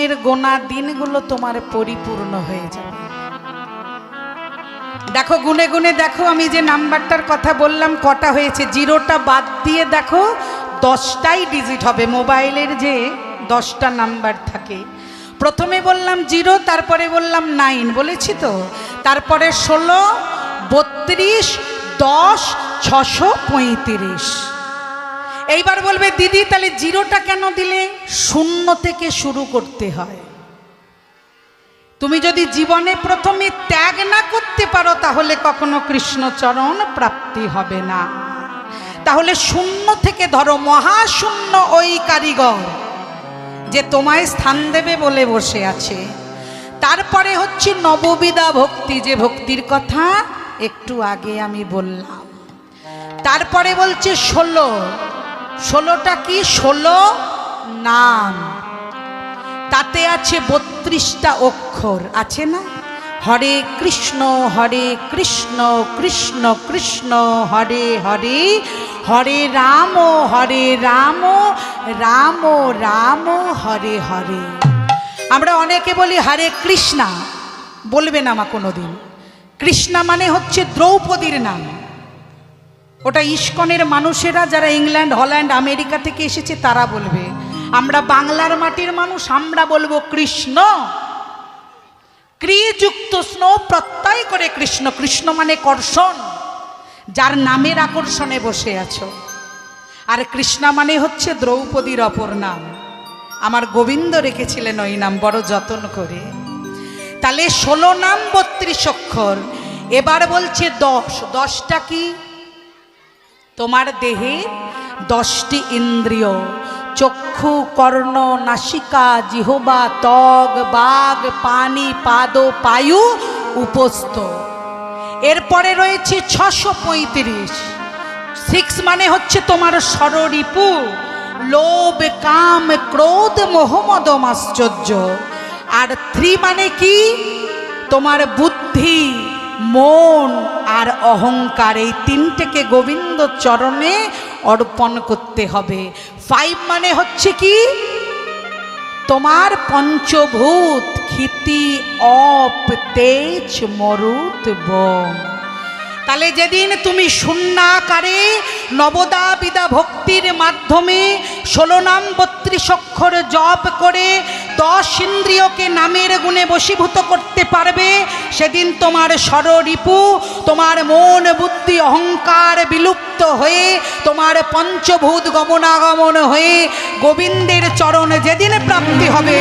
জীবনের গোনা দিনগুলো তোমার পরিপূর্ণ হয়ে যাবে। দেখো গুনে গুনে দেখো, আমি যে নাম্বারটার কথা বললাম কটা হয়েছে, জিরোটা বাদ দিয়ে দেখো 10টাই ডিজিট হবে। মোবাইলের যে 10টা নাম্বার থাকে, প্রথমে বললাম 0, তারপরে বললাম 9 বলেছি তো, তারপরে 16, 32, 10, 635। এইবার বলবে দিদি তাহলে জিরোটা কেন দিলে? শূন্য থেকে শুরু করতে হয়। তুমি যদি জীবনে প্রথমে ত্যাগ না করতে পারো তাহলে কখনো কৃষ্ণচরণ প্রাপ্তি হবে না। তাহলে শূন্য থেকে ধরো, মহাশূন্য ওই কারিগর যে তোমায় স্থান দেবে বলে বসে আছে। তারপরে হচ্ছে নববিধা ভক্তি, যে ভক্তির কথা একটু আগে আমি বললাম। তারপরে বলছে 16টা কি? 16 নাম, তাতে আছে 32টা অক্ষর, আছে না? হরে কৃষ্ণ কৃষ্ণ কৃষ্ণ হরে হরে, হরে রাম রাম রাম হরে হরে। আমরা অনেকে বলি হরে কৃষ্ণা, বলবে না মা কোনোদিন। কৃষ্ণা মানে হচ্ছে দ্রৌপদীর নাম। ওটা ইস্কনের মানুষেরা যারা ইংল্যান্ড, হল্যান্ড, আমেরিকা থেকে এসেছে তারা বলবে। আমরা বাংলার মাটির মানুষ, আমরা বলবো কৃষ্ণ। ক্রিযুক্ত স্নো প্রত্যয় করে কৃষ্ণ। কৃষ্ণ মানে কর্ষণ, যার নামের আকর্ষণে বসে আছো। আর কৃষ্ণা মানে হচ্ছে দ্রৌপদীর অপর নাম। আমার গোবিন্দ রেখেছিলেন ওই নাম বড় যত্ন করে। তাহলে 16 নাম 32 অক্ষর। এবার বলছে 10টা কি? তোমার দেহে 10টি ইন্দ্রিয়, চক্ষু, কর্ণ, নাসিকা, জিহ্বা, ত্বক, বাগ, পানি, পাদ, পায়ু, উপস্থ। এরপরে রয়েছে 635। 6 মানে হচ্ছে তোমার ষড়রিপু, লোভ, কাম, ক্রোধ, মোহ, মদ, মাশ্চর্য। আর 3 মানে কি? তোমার বুদ্ধি, মন আর অহংকার। এই 3টেকে গোবিন্দ চরণে অর্পণ করতে হবে। 5 মানে হচ্ছে কি? তোমার পঞ্চভূত, ক্ষিতি, অপ, তেজ, মরুত, বম। তাহলে যেদিন তুমি শূন্যাকারে নবদাবিদা ভক্তির মাধ্যমে 16 নাম 32 অক্ষর জপ করে 10 ইন্দ্রিয়কে নামের গুণে বশীভূত করতে পারবে, সেদিন তোমার ষড়রিপু, তোমার মন, বুদ্ধি, অহংকার বিলুপ্ত হয়ে তোমার পঞ্চভূত গমনাগমন হয়ে গোবিন্দের চরণ যেদিন প্রাপ্তি হবে